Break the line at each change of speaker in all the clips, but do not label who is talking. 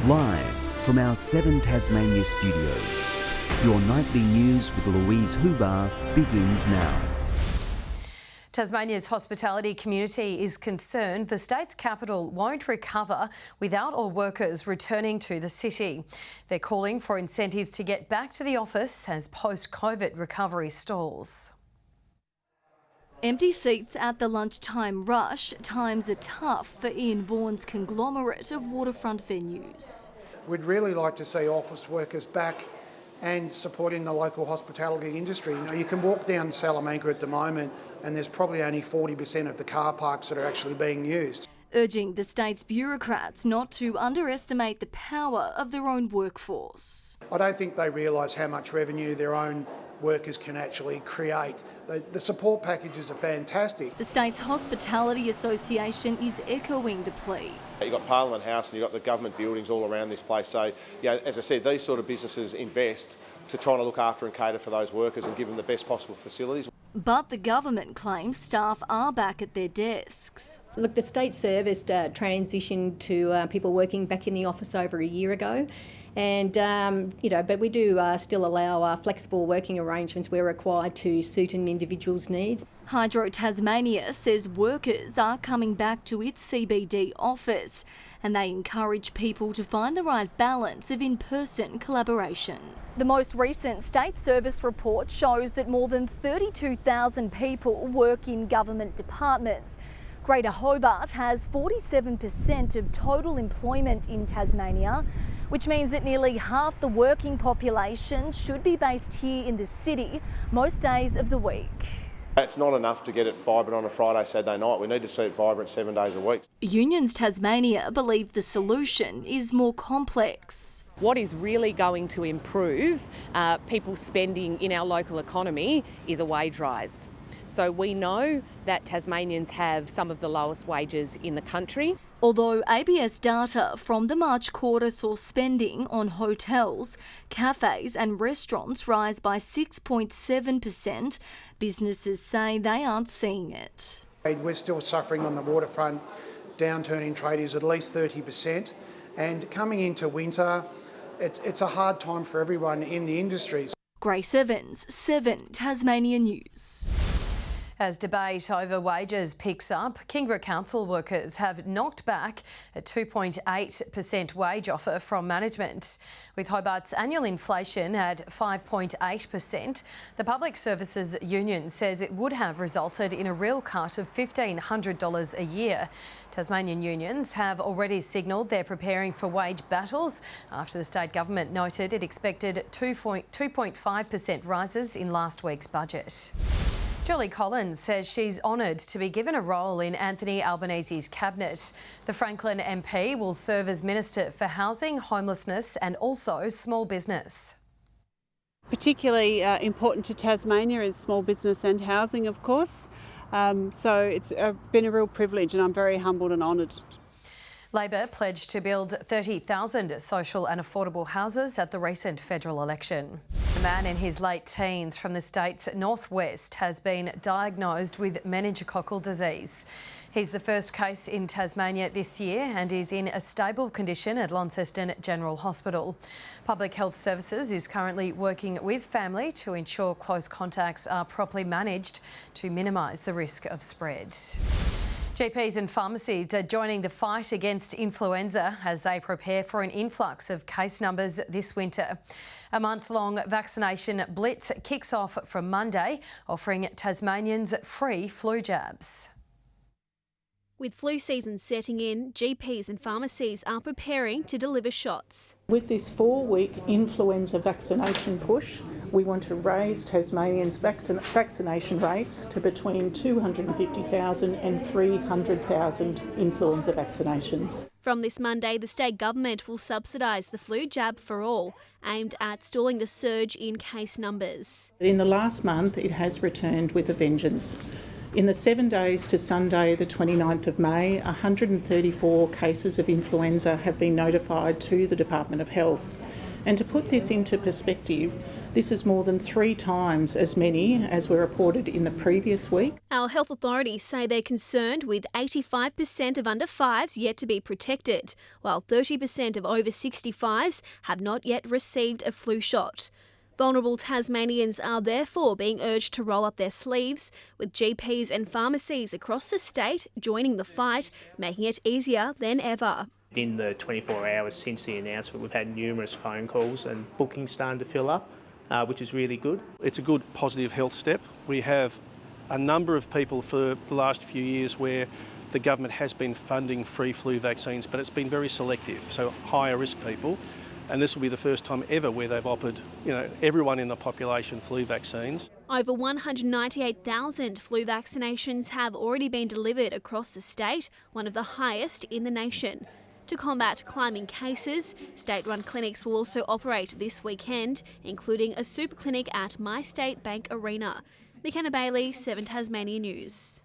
Live from our 7 Tasmania studios, your nightly news with Louise Hobart begins now.
Tasmania's hospitality community is concerned the state's capital won't recover without all workers returning to the city. They're calling for incentives to get back to the office as post-COVID recovery stalls.
Empty seats at the lunchtime rush. Times are tough for Ian Vaughan's conglomerate of waterfront venues.
We'd really like to see office workers back and supporting the local hospitality industry. You know, you can walk down Salamanca at the moment and there's probably only 40% of the car parks that are actually being used.
Urging the state's bureaucrats not to underestimate the power of their own workforce.
I don't think they realise how much revenue their own workers can actually create. The support packages are fantastic.
The state's Hospitality Association is echoing the plea.
You've got Parliament House and you've got the government buildings all around this place. So, as I said, these sort of businesses invest to try to look after and cater for those workers and give them the best possible facilities.
But the government claims staff are back at their desks.
Look, the state service transitioned to people working back in the office over a year ago. And, but we do still allow flexible working arrangements where required to suit an individual's needs.
Hydro Tasmania says workers are coming back to its CBD office and they encourage people to find the right balance of in-person collaboration. The most recent state service report shows that more than 32,000 people work in government departments. Greater Hobart has 47% of total employment in Tasmania, which means that nearly half the working population should be based here in the city most days of the week.
It's not enough to get it vibrant on a Friday, Saturday night. We need to see it vibrant 7 days a week.
Unions Tasmania believe the solution is more complex.
What is really going to improve people's spending in our local economy is a wage rise. So we know that Tasmanians have some of the lowest wages in the country.
Although ABS data from the March quarter saw spending on hotels, cafes and restaurants rise by 6.7%, businesses say they aren't seeing it.
We're still suffering on the waterfront. Downturn in trade is at least 30%. And coming into winter, it's a hard time for everyone in the industry.
Grace Evans, 7 Tasmania News.
As debate over wages picks up, Kingborough Council workers have knocked back a 2.8% wage offer from management. With Hobart's annual inflation at 5.8%, the Public Services Union says it would have resulted in a real cut of $1,500 a year. Tasmanian unions have already signalled they're preparing for wage battles after the state government noted it expected 2.5% rises in last week's budget. Julie Collins says she's honoured to be given a role in Anthony Albanese's cabinet. The Franklin MP will serve as Minister for Housing, Homelessness and also Small Business.
Particularly important to Tasmania is small business and housing, of course. So it's been a real privilege and I'm very humbled and honoured.
Labor pledged to build 30,000 social and affordable houses at the recent federal election. A man in his late teens from the state's northwest has been diagnosed with meningococcal disease. He's the first case in Tasmania this year and is in a stable condition at Launceston General Hospital. Public Health Services is currently working with family to ensure close contacts are properly managed to minimise the risk of spread. GPs and pharmacies are joining the fight against influenza as they prepare for an influx of case numbers this winter. A month-long vaccination blitz kicks off from Monday, offering Tasmanians free flu jabs.
With flu season setting in, GPs and pharmacies are preparing to deliver shots.
With this 4-week influenza vaccination push, we want to raise Tasmanians' vaccination rates to between 250,000 and 300,000 influenza vaccinations.
From this Monday, the state government will subsidise the flu jab for all, aimed at stalling the surge in case numbers.
In the last month, it has returned with a vengeance. In the 7 days to Sunday, the 29th of May, 134 cases of influenza have been notified to the Department of Health. And to put this into perspective, This is more than 3 times as many as were reported in the previous week.
Our health authorities say they're concerned with 85% of under 5s yet to be protected, while 30% of over 65s have not yet received a flu shot. Vulnerable Tasmanians are therefore being urged to roll up their sleeves, with GPs and pharmacies across the state joining the fight, making it easier than ever.
In the 24 hours since the announcement, we've had numerous phone calls and bookings starting to fill up, which is really good.
It's a good positive health step. We have a number of people for the last few years where the government has been funding free flu vaccines, but it's been very selective, so higher risk people. And this will be the first time ever where they've offered, everyone in the population flu vaccines.
Over 198,000 flu vaccinations have already been delivered across the state, one of the highest in the nation. To combat climbing cases, state-run clinics will also operate this weekend, including a super clinic at My State Bank Arena. McKenna Bailey, 7 Tasmania News.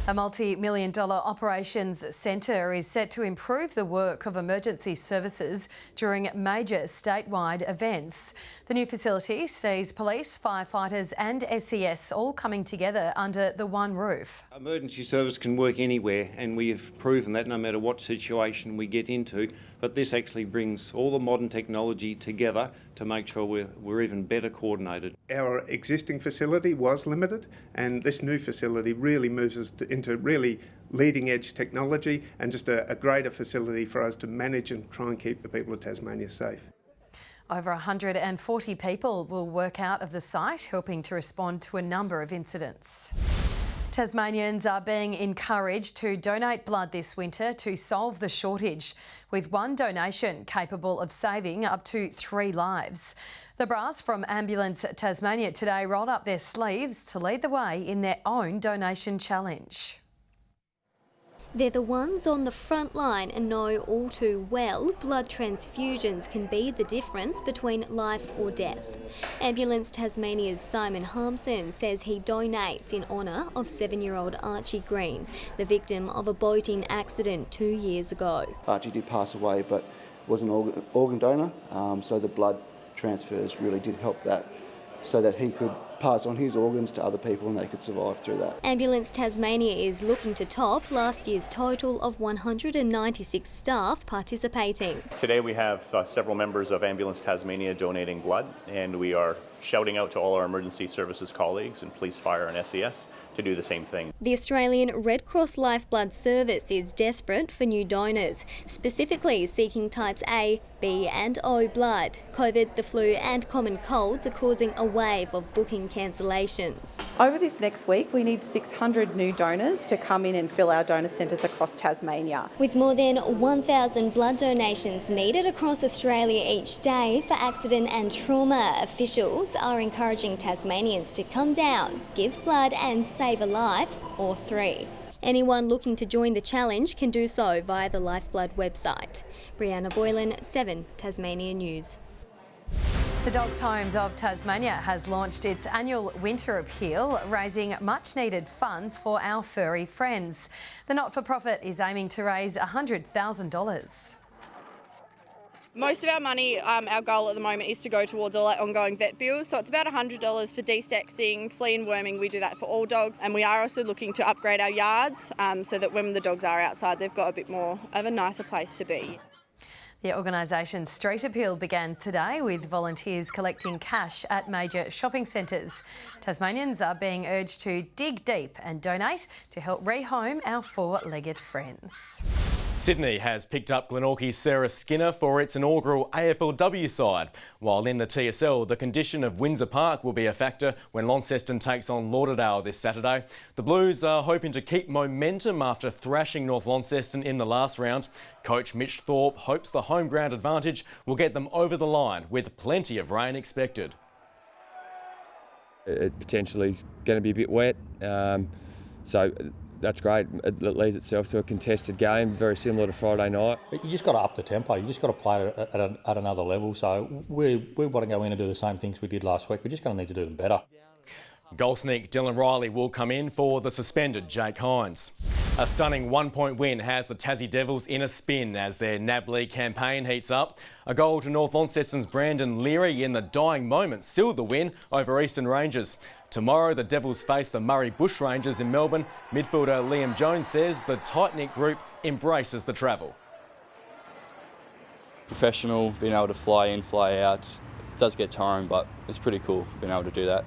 A multi-million-dollar operations centre is set to improve the work of emergency services during major statewide events. The new facility sees police, firefighters and SES all coming together under the one roof.
Emergency service can work anywhere, and we have proven that no matter what situation we get into, but this actually brings all the modern technology together to make sure we're even better coordinated.
Our existing facility was limited, and this new facility really moves us into really leading edge technology and just a greater facility for us to manage and try and keep the people of Tasmania safe.
Over 140 people will work out of the site, helping to respond to a number of incidents. Tasmanians are being encouraged to donate blood this winter to solve the shortage, with one donation capable of saving up to 3 lives. The brass from Ambulance Tasmania today rolled up their sleeves to lead the way in their own donation challenge.
They're the ones on the front line and know all too well blood transfusions can be the difference between life or death. Ambulance Tasmania's Simon Harmson says he donates in honour of 7-year-old Archie Green, the victim of a boating accident 2 years ago.
Archie did pass away but was an organ donor, so the blood transfers really did help that, so that he could pass on his organs to other people and they could survive through that.
Ambulance Tasmania is looking to top last year's total of 196 staff participating.
Today we have several members of Ambulance Tasmania donating blood, and we are shouting out to all our emergency services colleagues and police, fire and SES to do the same thing.
The Australian Red Cross Lifeblood Service is desperate for new donors, specifically seeking types A, B and O blood. COVID, the flu and common colds are causing a wave of booking cancellations.
Over this next week, we need 600 new donors to come in and fill our donor centres across Tasmania.
With more than 1,000 blood donations needed across Australia each day for accident and trauma, officials are encouraging Tasmanians to come down, give blood and save a life or 3. Anyone looking to join the challenge can do so via the Lifeblood website. Brianna Boylan, 7 Tasmania News.
The Dogs Homes of Tasmania has launched its annual winter appeal, raising much needed funds for our furry friends. The not-for-profit is aiming to raise $100,000.
Most of our money, our goal at the moment is to go towards all our ongoing vet bills. So it's about $100 for desexing, flea and worming. We do that for all dogs. And we are also looking to upgrade our yards so that when the dogs are outside, they've got a bit more of a nicer place to be.
The organisation's street appeal began today with volunteers collecting cash at major shopping centres. Tasmanians are being urged to dig deep and donate to help rehome our 4-legged friends.
Sydney has picked up Glenorchy's Sarah Skinner for its inaugural AFLW side, while in the TSL, the condition of Windsor Park will be a factor when Launceston takes on Lauderdale this Saturday. The Blues are hoping to keep momentum after thrashing North Launceston in the last round. Coach Mitch Thorpe hopes the home ground advantage will get them over the line, with plenty of rain expected.
It potentially is going to be a bit wet, so that's great. It lends itself to a contested game, very similar to Friday night.
But you just got to up the tempo. You just got to play it at another level. So we want to go in and do the same things we did last week. We're just going to need to do them better.
Goal sneak Dylan Riley will come in for the suspended Jake Hines. A stunning one-point win has the Tassie Devils in a spin as their NAB League campaign heats up. A goal to North Launceston's Brandon Leary in the dying moment sealed the win over Eastern Rangers. Tomorrow, the Devils face the Murray Bushrangers in Melbourne. Midfielder Liam Jones says the tight-knit group embraces the travel.
Professional, being able to fly in, fly out. It does get tiring, but it's pretty cool being able to do that.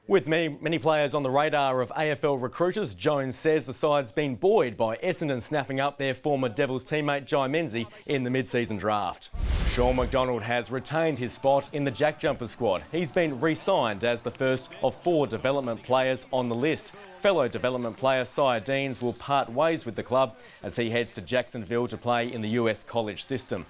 With many players on the radar of AFL recruiters, Jones says the side's been buoyed by Essendon snapping up their former Devils teammate Jai Menzies in the mid-season draft. Sean McDonald has retained his spot in the Jack Jumper squad. He's been re-signed as the first of 4 development players on the list. Fellow development player Sire Deans will part ways with the club as he heads to Jacksonville to play in the US college system.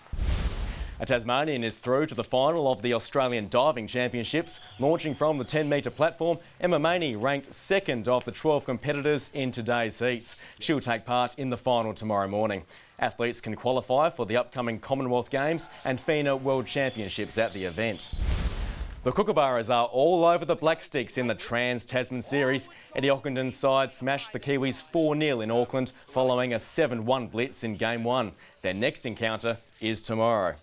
A Tasmanian is through to the final of the Australian Diving Championships. Launching from the 10-metre platform, Emma Maney ranked second of the 12 competitors in today's heats. She'll take part in the final tomorrow morning. Athletes can qualify for the upcoming Commonwealth Games and FINA World Championships at the event. The Kookaburras are all over the Black Sticks in the Trans-Tasman Series. Eddie Ockendon's side smashed the Kiwis 4-0 in Auckland following a 7-1 blitz in Game 1. Their next encounter is tomorrow.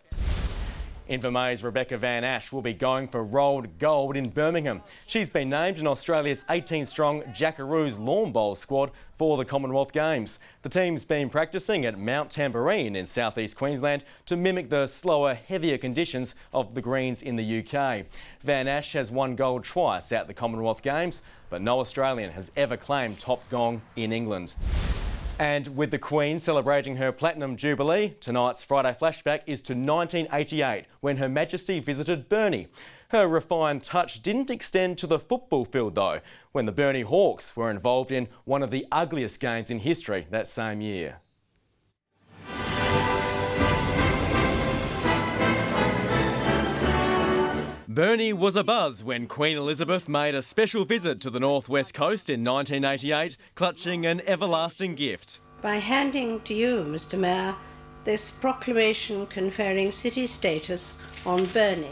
Invermay's Rebecca Van Ash will be going for rolled gold in Birmingham. She's been named in Australia's 18-strong Jackaroos Lawn Bowl squad for the Commonwealth Games. The team's been practising at Mount Tamborine in southeast Queensland to mimic the slower, heavier conditions of the greens in the UK. Van Ash has won gold twice at the Commonwealth Games, but no Australian has ever claimed top gong in England. And with the Queen celebrating her Platinum Jubilee, tonight's Friday Flashback is to 1988, when Her Majesty visited Burnie. Her refined touch didn't extend to the football field though, when the Burnie Hawks were involved in one of the ugliest games in history that same year. Burnie was abuzz when Queen Elizabeth made a special visit to the northwest coast in 1988, clutching an everlasting gift.
By handing to you, Mr Mayor, this proclamation conferring city status on Burnie.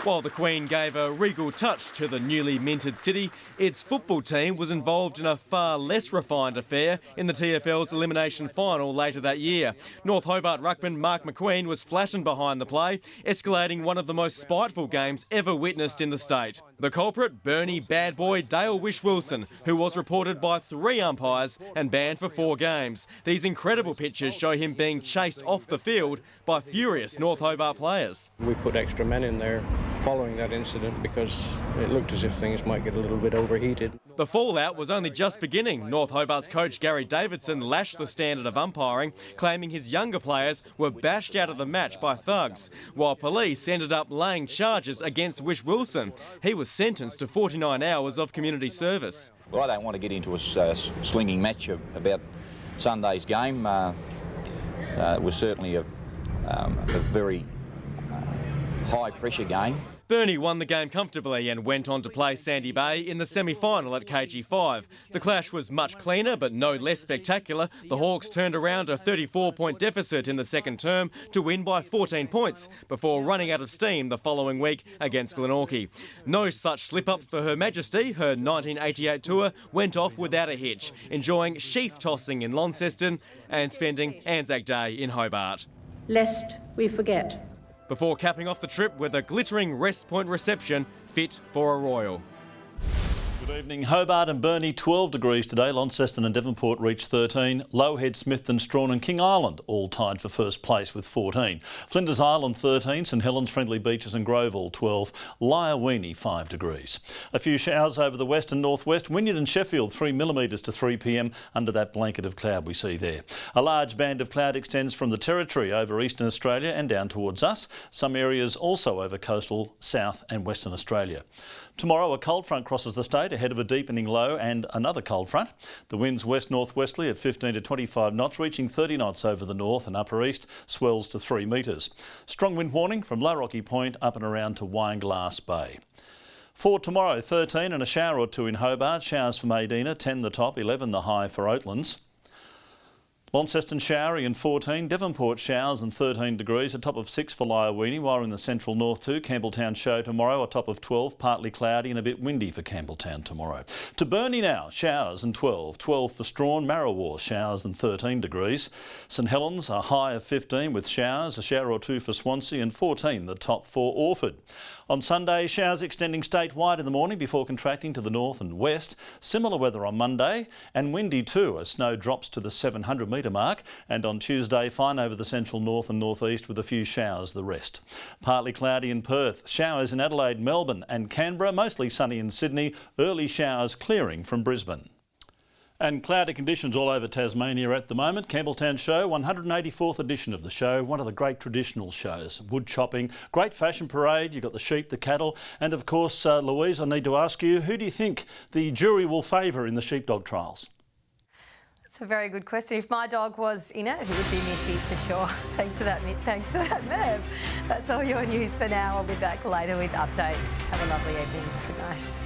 While the Queen gave a regal touch to the newly minted city, its football team was involved in a far less refined affair in the TFL's elimination final later that year. North Hobart ruckman Mark McQueen was flattened behind the play, escalating one of the most spiteful games ever witnessed in the state. The culprit, Burnie bad boy Dale Wish Wilson, who was reported by 3 umpires and banned for 4 games. These incredible pictures show him being chased off the field by furious North Hobart players.
We put extra men in there following that incident because it looked as if things might get a little bit overheated.
The fallout was only just beginning. North Hobart's coach Gary Davidson lashed the standard of umpiring, claiming his younger players were bashed out of the match by thugs, while police ended up laying charges against Wish Wilson. He was sentenced to 49 hours of community service.
Well, I don't want to get into a slinging match about Sunday's game. It was certainly a very high-pressure game.
Burnie won the game comfortably and went on to play Sandy Bay in the semi-final at KG5. The clash was much cleaner but no less spectacular. The Hawks turned around a 34-point deficit in the second term to win by 14 points before running out of steam the following week against Glenorchy. No such slip-ups for Her Majesty. Her 1988 tour went off without a hitch, enjoying sheaf tossing in Launceston and spending Anzac Day in Hobart.
Lest we forget.
Before capping off the trip with a glittering rest point reception fit for a royal.
Good evening. Hobart and Burnie 12 degrees today. Launceston and Devonport reached 13. Lowhead, Smithton, Strawn and King Island all tied for first place with 14. Flinders Island 13. St Helens, Friendly Beaches and Groville 12. Lyawini 5 degrees. A few showers over the west and northwest. Wynyard and Sheffield 3 millimetres to 3 p.m. under that blanket of cloud we see there. A large band of cloud extends from the Territory over eastern Australia and down towards us. Some areas also over coastal South and Western Australia. Tomorrow a cold front crosses the state ahead of a deepening low and another cold front. The winds west-northwesterly at 15 to 25 knots, reaching 30 knots over the north and upper east, swells to 3 metres. Strong wind warning from Low Rocky Point up and around to Wineglass Bay. For tomorrow, 13 and a shower or 2 in Hobart, showers for Maydena, 10 the top, 11 the high for Oatlands. Launceston showery and 14, Devonport showers and 13 degrees, a top of 6 for Lyowini, while in the central north too. Campbelltown show tomorrow, a top of 12, partly cloudy and a bit windy for Campbelltown tomorrow. To Burnie now, showers and 12 for Strawn, Marrawar showers and 13 degrees. St Helens a high of 15 with showers, a shower or two for Swansea, and 14 the top for Orford. On Sunday, showers extending statewide in the morning before contracting to the north and west. Similar weather on Monday and windy too as snow drops to the 700 metre mark. And on Tuesday, fine over the central north and northeast with a few showers the rest. Partly cloudy in Perth, showers in Adelaide, Melbourne and Canberra, mostly sunny in Sydney, early showers clearing from Brisbane. And cloudy conditions all over Tasmania at the moment. Campbelltown Show, 184th edition of the show, one of the great traditional shows. Wood chopping, great fashion parade, you've got the sheep, the cattle, and of course, Louise, I need to ask you, who do you think the jury will favour in the sheepdog trials?
That's a very good question. If my dog was in it, it would be Missy for sure. Thanks for that, Merv. That's all your news for now. I'll be back later with updates. Have a lovely evening. Good night.